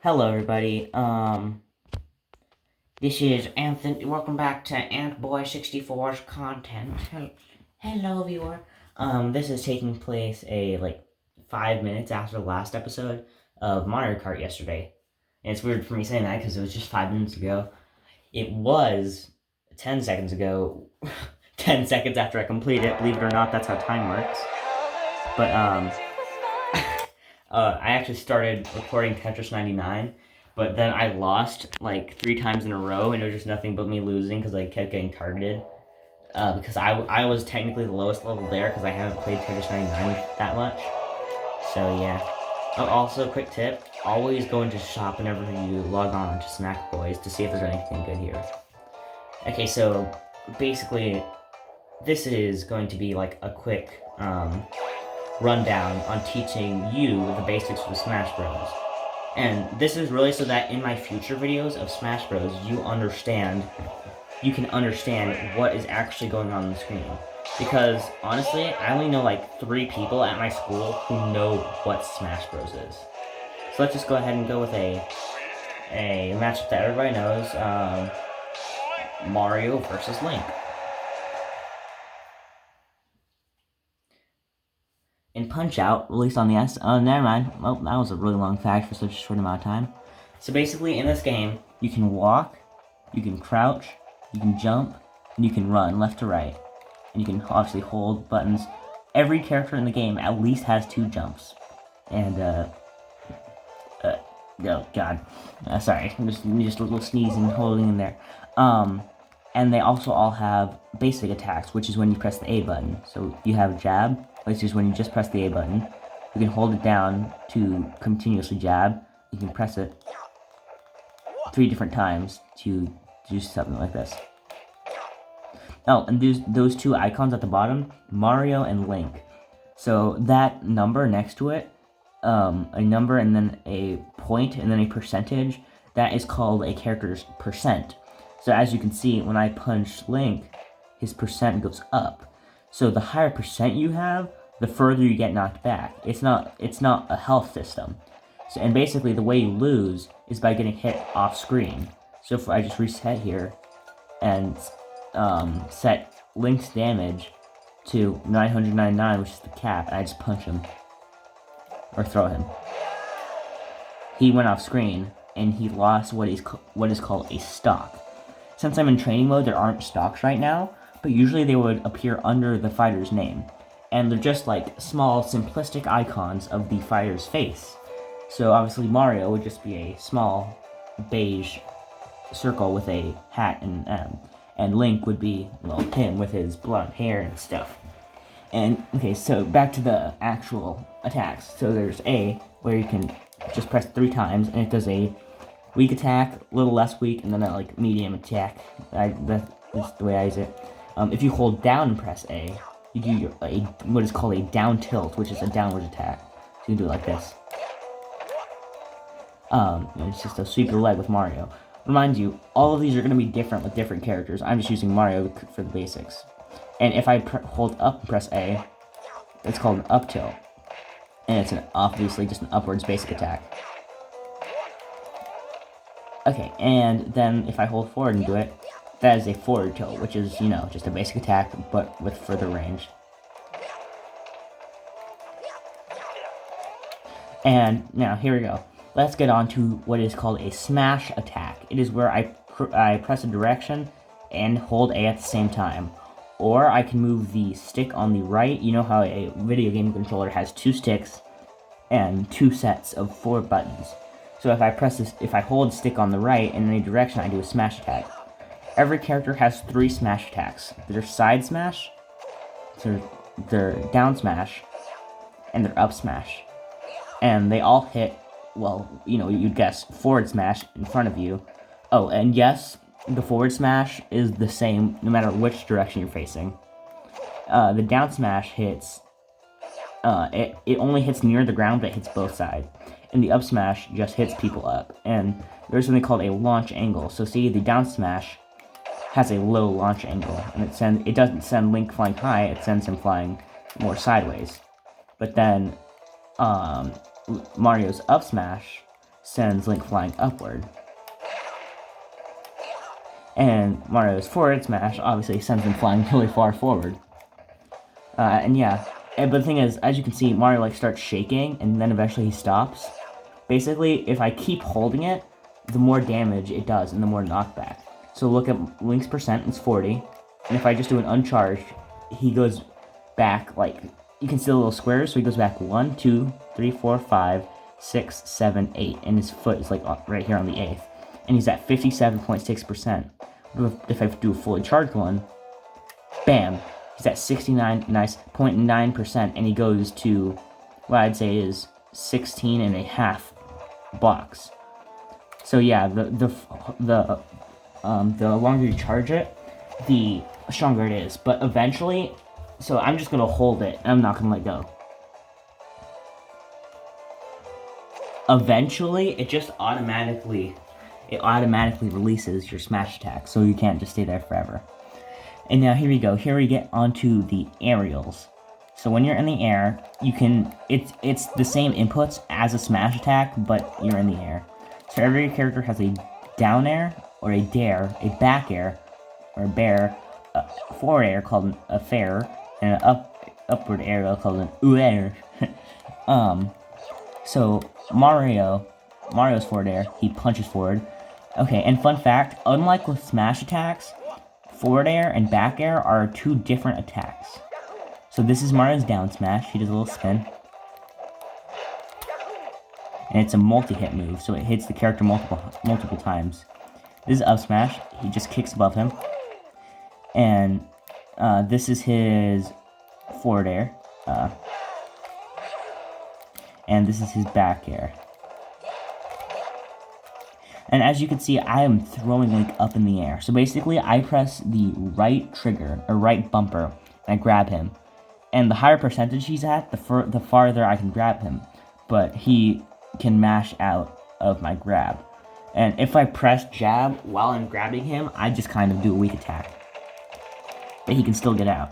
Hello, everybody. This is Anthony. Welcome back to AntBoy64's content. Hello, viewer. This is taking place 5 minutes after the last episode of Mario Kart yesterday. And it's weird for me saying that because it was just 5 minutes ago. It was 10 seconds ago. 10 seconds after I completed it. Believe it or not, that's how time works. But, I actually started recording Tetris 99, but then I lost like 3 times in a row, and it was just nothing but me losing because I kept getting targeted. Because I was technically the lowest level there because I haven't played Tetris 99 that much. So yeah. Oh, also, quick tip, always go into shop whenever you log on to Snack Boys to see if there's anything good here. Okay, so basically, this is going to be like a quick rundown on teaching you the basics of Smash Bros. And this is really so that in my future videos of Smash Bros, you can understand what is actually going on the screen. Because honestly, I only know like 3 people at my school who know what Smash Bros is. So let's just go ahead and go with a matchup that everybody knows, Mario versus Link. In Punch-Out, released on the S. Oh, never mind. Well, that was a really long fact for such a short amount of time. So basically, in this game, you can walk, you can crouch, you can jump, and you can run left to right. And you can obviously hold buttons. Every character in the game at least has 2 jumps. And, oh, God. Sorry, just a little sneezing, holding in there. And they also all have basic attacks, which is when you press the A button. So you have jab, which is when you just press the A button. You can hold it down to continuously jab. You can press it 3 different times to do something like this. Oh, and those 2 icons at the bottom, Mario and Link. So that number next to it, a number and then a point and then a percentage, that is called a character's percent. So as you can see, when I punch Link, his percent goes up. So the higher percent you have, the further you get knocked back. It's not a health system. So, and basically the way you lose is by getting hit off screen. So if I just reset here and set Link's damage to 999, which is the cap, and I just punch him or throw him, he went off screen and he lost what is called a stock. Since I'm in training mode, there aren't stocks right now, but usually they would appear under the fighter's name. And they're just like small, simplistic icons of the fighter's face. So obviously Mario would just be a small, beige circle with a hat, and Link would be, well, him with his blonde hair and stuff. And, okay, so back to the actual attacks. So there's A, where you can just press 3 times, and it does a weak attack, a little less weak, and then a medium attack. That's the way I use it. If you hold down and press A, you do what is called a down tilt, which is a downward attack. So you can do it like this. It's just a sweep your leg with Mario. Remind you, all of these are going to be different with different characters. I'm just using Mario for the basics. And if I hold up and press A, it's called an up tilt. And it's obviously just an upwards basic attack. Okay, and then if I hold forward and do it, that is a forward tilt, which is, just a basic attack, but with further range. And now, here we go. Let's get on to what is called a smash attack. It is where I press a direction and hold A at the same time. Or I can move the stick on the right. You know how a video game controller has 2 sticks and 2 sets of 4 buttons. So if I hold the stick on the right in any direction, I do a smash attack. Every character has 3 smash attacks. Their side smash, their down smash, and their up smash. And they all hit, well, you'd guess, forward smash in front of you. Oh, and yes, the forward smash is the same no matter which direction you're facing. The down smash hits, it only hits near the ground, but it hits both sides. And the up smash just hits people up. And there's something called a launch angle. So see, the down smash has a low launch angle, and it doesn't send Link flying high, it sends him flying more sideways. But then Mario's up smash sends Link flying upward. And Mario's forward smash obviously sends him flying really far forward. And yeah, but the thing is, as you can see, Mario like starts shaking, and then eventually he stops. Basically, if I keep holding it, the more damage it does, and the more knockback. So look at Link's percent, it's 40, and if I just do an uncharged, he goes back, like, you can see the little squares, so he goes back 1, 2, 3, 4, 5, 6, 7, 8, and his foot is like right here on the 8th, and he's at 57.6%. If I do a fully charged one, bam, he's at 69.9%, and he goes to what I'd say is 16.5 blocks. So yeah, the longer you charge it, the stronger it is. But eventually, so I'm just gonna hold it, and I'm not gonna let go. Eventually, it automatically releases your smash attack, so you can't just stay there forever. And now here we go. Here we get onto the aerials. So when you're in the air, you can it's the same inputs as a smash attack, but you're in the air. So every character has a down air, or a dare, a back air, or a bear, a forward air called a fair, and an upward air called an uer. So Mario's forward air, he punches forward. Okay, and fun fact, unlike with smash attacks, forward air and back air are two different attacks. So this is Mario's down smash, he does a little spin. And it's a multi-hit move, so it hits the character multiple times. This is up smash, he just kicks above him. And this is his forward air. And this is his back air. And as you can see, I am throwing Link up in the air. So basically, I press the right trigger, or right bumper, and I grab him. And the higher percentage he's at, the farther I can grab him. But he can mash out of my grab. And if I press jab while I'm grabbing him, I just kind of do a weak attack. But he can still get out.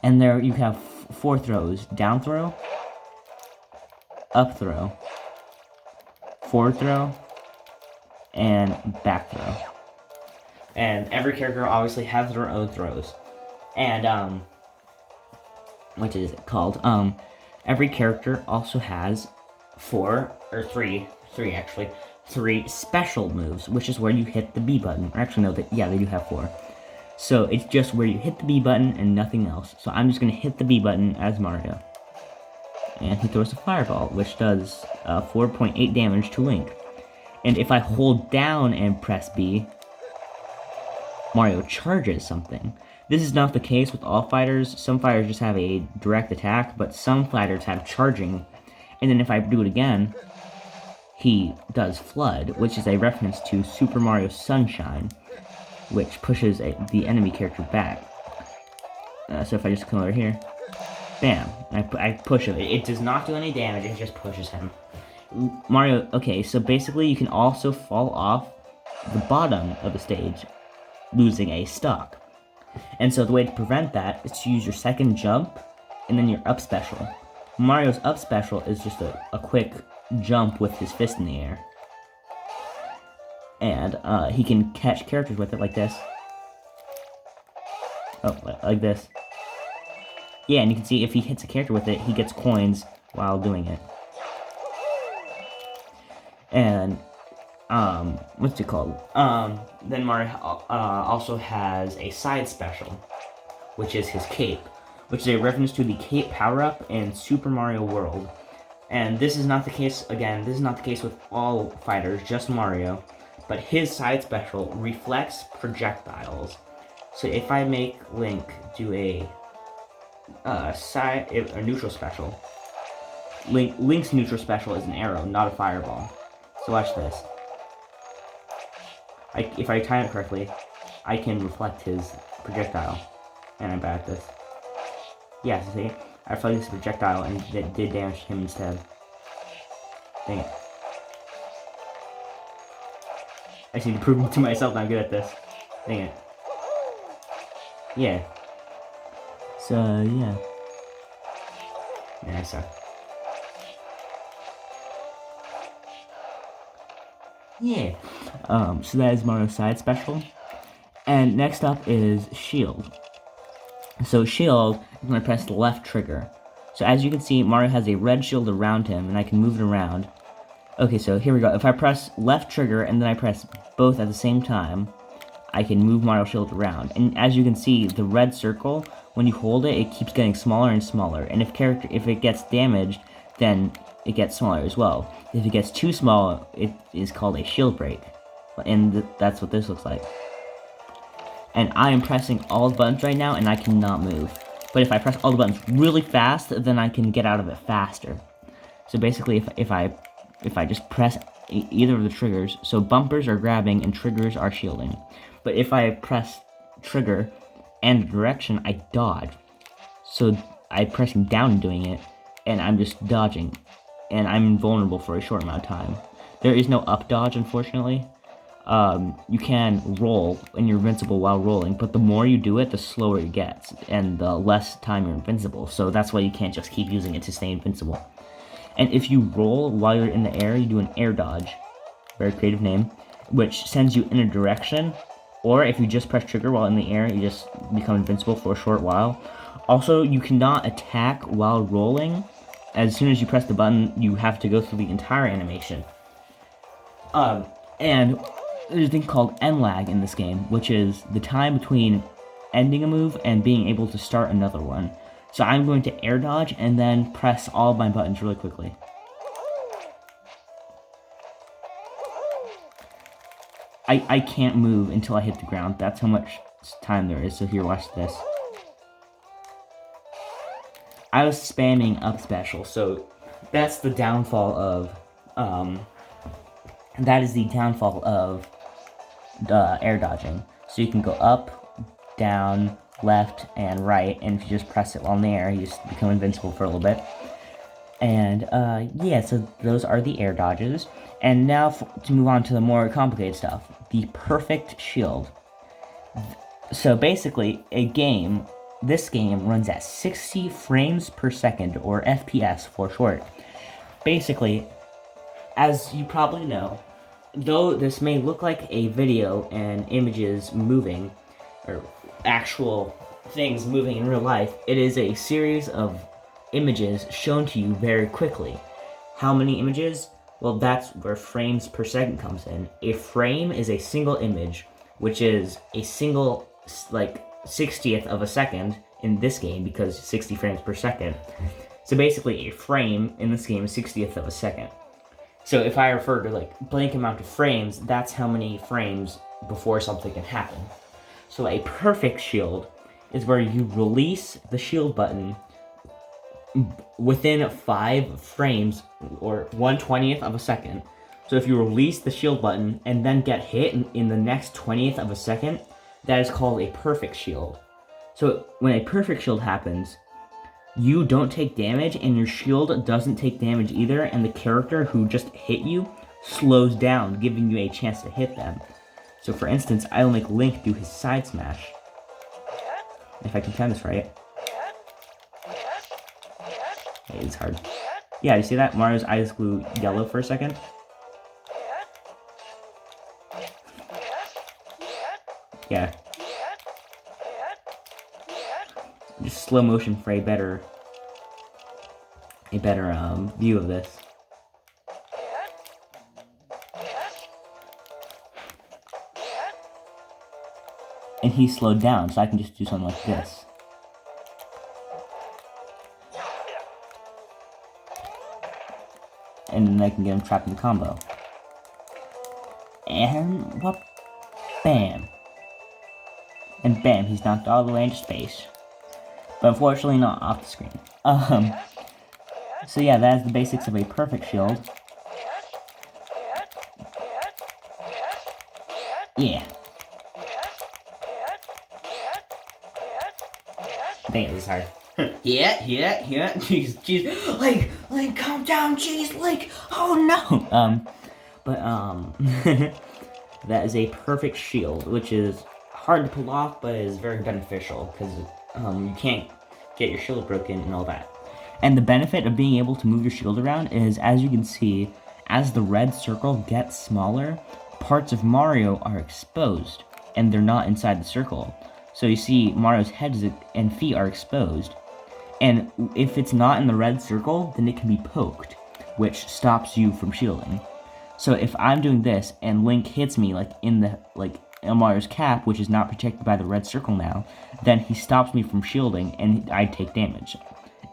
And there you have 4 throws. Down throw, up throw, forward throw, and back throw. And every character obviously has their own throws. And, what is it called? Every character also has 3 special moves, which is where you hit the B button. Or actually, no, they do have 4. So it's just where you hit the B button and nothing else. So I'm just going to hit the B button as Mario. And he throws a fireball, which does 4.8 damage to Link. And if I hold down and press B, Mario charges something. This is not the case with all fighters. Some fighters just have a direct attack, but some fighters have charging. And then if I do it again, he does Flood, which is a reference to Super Mario Sunshine, which pushes the enemy character back. So if I just come over here, bam, I push him. It does not do any damage, it just pushes him. Mario, okay, so basically you can also fall off the bottom of the stage, losing a stock. And so the way to prevent that is to use your second jump, and then your up special. Mario's up special is just a quick jump with his fist in the air. And he can catch characters with it like this. Oh, like this. Yeah, and you can see if he hits a character with it, he gets coins while doing it. And, what's it called? Then Mario also has a side special, which is his cape, which is a reference to the cape power-up in Super Mario World. And this is not the case, again, this is not the case with all fighters, just Mario, but his side special reflects projectiles. So if I make Link do a neutral special, Link's neutral special is an arrow, not a fireball. So watch this. If I time it correctly, I can reflect his projectile. And I'm bad at this. Yeah, so see? I reflected his projectile and it did damage to him instead. Dang it. I need to prove to myself that I'm good at this. Dang it. Yeah. So, yeah. Yeah, I suck. Yeah. So that is Mario's side special. And next up is shield. So shield, I'm going to press the left trigger. So as you can see, Mario has a red shield around him, and I can move it around. Okay, so here we go. If I press left trigger and then I press both at the same time, I can move Mario's shield around. And as you can see, the red circle, when you hold it, it keeps getting smaller and smaller. And if it gets damaged, then it gets smaller as well. If it gets too small, it is called a shield break. And that's what this looks like. And I am pressing all the buttons right now, and I cannot move. But if I press all the buttons really fast, then I can get out of it faster. So basically, if I just press either of the triggers, so bumpers are grabbing and triggers are shielding. But if I press trigger and direction, I dodge. So I'm pressing down and doing it, and I'm just dodging. And I'm invulnerable for a short amount of time. There is no up dodge, unfortunately. You can roll, and you're invincible while rolling, but the more you do it, the slower it gets, and the less time you're invincible. So that's why you can't just keep using it to stay invincible. And if you roll while you're in the air, you do an air dodge, very creative name, which sends you in a direction, or if you just press trigger while in the air, you just become invincible for a short while. Also, you cannot attack while rolling. As soon as you press the button, you have to go through the entire animation. And there's a thing called end lag in this game, which is the time between ending a move and being able to start another one. So I'm going to air dodge and then press all of my buttons really quickly. I can't move until I hit the ground. That's how much time there is. So here, watch this. I was spamming up special, so that's the downfall of, that is the downfall of air dodging. So you can go up, down, left, and right, and if you just press it while in the air, you just become invincible for a little bit. And, yeah, so those are the air dodges. And now to move on to the more complicated stuff, the perfect shield. So basically, this game runs at 60 frames per second, or FPS for short. Basically, as you probably know, though this may look like a video and images moving, or actual things moving in real life, it is a series of images shown to you very quickly. How many images? Well, that's where frames per second comes in. A frame is a single image, which is a single, 60th of a second in this game, because 60 frames per second. So basically, a frame in this game is 60th of a second. So if I refer to blank amount of frames, that's how many frames before something can happen. So a perfect shield is where you release the shield button within 5 frames, or 1/20th of a second. So if you release the shield button and then get hit in the next 20th of a second, that is called a perfect shield. So when a perfect shield happens, you don't take damage, and your shield doesn't take damage either, and the character who just hit you slows down, giving you a chance to hit them. So for instance, I'll make Link do his side smash. If I can time this right. Hey, it's hard. Yeah, you see that? Mario's eyes grew yellow for a second. Yeah. Just slow motion for a better view of this. And he slowed down, so I can just do something like this. And then I can get him trapped in the combo. And whoop, bam. And bam, he's knocked all the way into space. But unfortunately not off the screen. So yeah, that is the basics of a perfect shield. Yeah. Dang it, this is hard. Yeah. Jeez, Link, calm down, jeez, Link, oh no! That is a perfect shield, which is hard to pull off, but is very beneficial, because, you can't get your shield broken and all that. And the benefit of being able to move your shield around is, as you can see, as the red circle gets smaller, parts of Mario are exposed, and they're not inside the circle. So you see Mario's head and feet are exposed, and if it's not in the red circle, then it can be poked, which stops you from shielding. So if I'm doing this and Link hits me in Mario's cap, which is not protected by the red circle now, then he stops me from shielding and I take damage.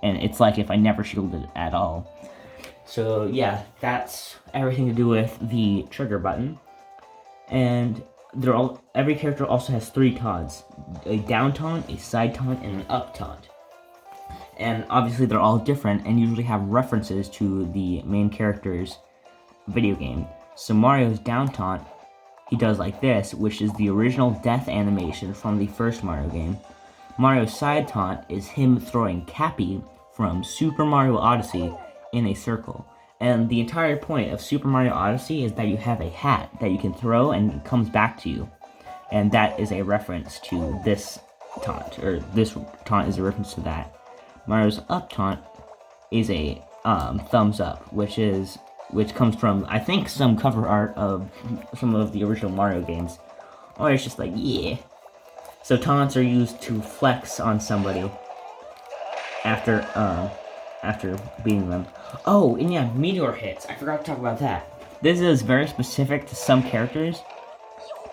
And it's like if I never shielded at all. So yeah, that's everything to do with the trigger button. And every character also has 3 taunts: a down taunt, a side taunt, and an up taunt. And obviously they're all different and usually have references to the main character's video game. So Mario's down taunt, he does like this, which is the original death animation from the first Mario game. Mario's side taunt is him throwing Cappy from Super Mario Odyssey in a circle. And the entire point of Super Mario Odyssey is that you have a hat that you can throw and it comes back to you. And that is a reference to this taunt, or this taunt is a reference to that. Mario's up taunt is a thumbs up, which comes from, I think, some cover art of some of the original Mario games. Or it's just like, yeah. So taunts are used to flex on somebody after beating them. Oh, and yeah, meteor hits. I forgot to talk about that. This is very specific to some characters.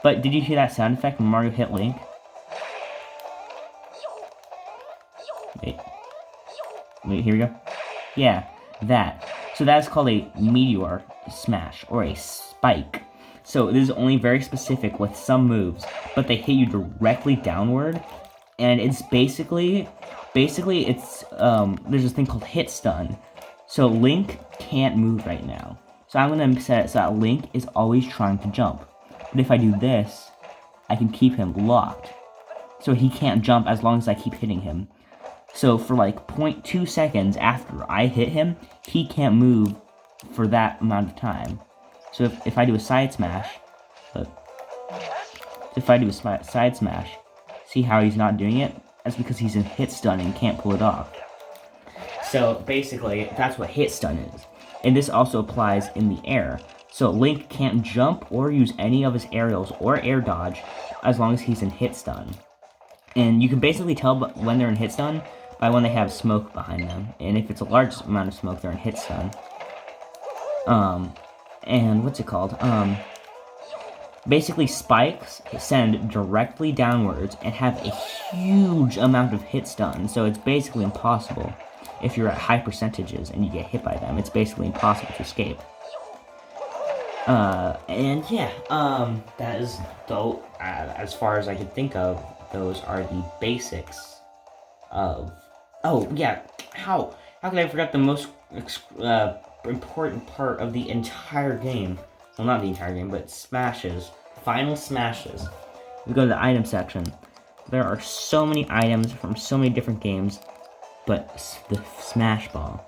But did you hear that sound effect when Mario hit Link? Wait, here we go. Yeah, that. So that's called a meteor smash, or a spike. So this is only very specific with some moves, but they hit you directly downward, and it's basically it's, there's this thing called hit stun. So Link can't move right now. So I'm gonna set it so that Link is always trying to jump. But if I do this, I can keep him locked. So he can't jump as long as I keep hitting him. So for like 0.2 seconds after I hit him, he can't move for that amount of time. So if I do a side smash, see how he's not doing it? That's because he's in hit stun and can't pull it off. So basically, that's what hit stun is. And this also applies in the air. So Link can't jump or use any of his aerials or air dodge as long as he's in hit stun. And you can basically tell when they're in hit stun by when they have smoke behind them. And if it's a large amount of smoke, they're in hit stun. And what's it called? Basically spikes send directly downwards and have a huge amount of hit stun. So it's basically impossible if you're at high percentages and you get hit by them. It's basically impossible to escape. And yeah, that is dope. As far as I can think of, those are the basics of... Oh, yeah, how could I forget the most important part of the entire game? Well, not the entire game, but smashes. Final smashes. We go to the item section. There are so many items from so many different games, but the Smash Ball.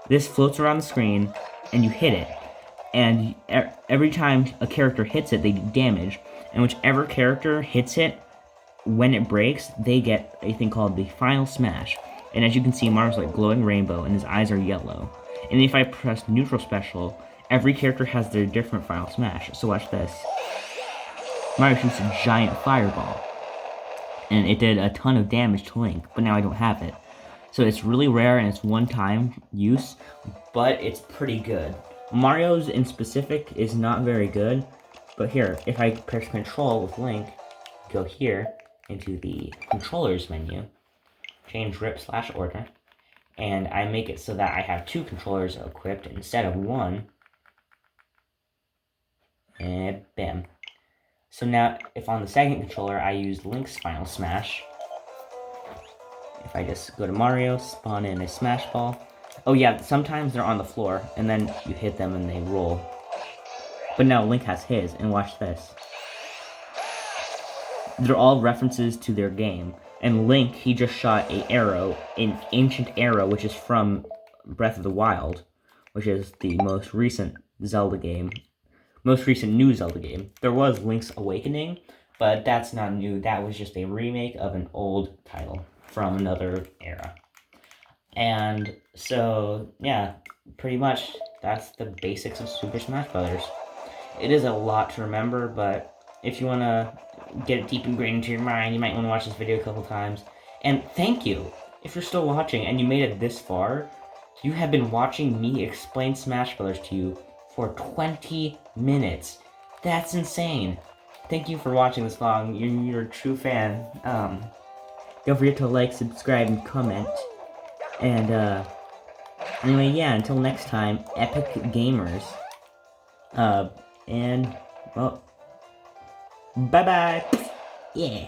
This floats around the screen, and you hit it. And every time a character hits it, they do damage. And whichever character hits it, when it breaks, they get a thing called the Final Smash. And as you can see, Mario's like glowing rainbow, and his eyes are yellow. And if I press neutral special, every character has their different Final Smash. So watch this. Mario shoots a giant fireball. And it did a ton of damage to Link, but now I don't have it. So it's really rare and it's one-time use, but it's pretty good. Mario's in specific is not very good, but here, if I press control with Link, go here into the controllers menu, change rip/order, and I make it so that I have 2 controllers equipped instead of 1, and bam. So now, if on the second controller I use Link's Final Smash, if I just go to Mario, spawn in a Smash Ball. Oh yeah, sometimes they're on the floor, and then you hit them and they roll. But now Link has his, and watch this. They're all references to their game. And Link, he just shot an ancient arrow, which is from Breath of the Wild, which is the most recent Zelda game. Most recent new Zelda game. There was Link's Awakening, but that's not new. That was just a remake of an old title from another era. And so, yeah, pretty much that's the basics of Super Smash Brothers. It is a lot to remember, but if you want to get it deep ingrained into your mind, you might want to watch this video a couple times. And thank you! If you're still watching and you made it this far, you have been watching me explain Smash Brothers to you for 20 minutes. That's insane. Thank you for watching this long. You're a true fan. Don't forget to like, subscribe, and comment. And, anyway, yeah, until next time, Epic Gamers. And, well, bye-bye. Yeah.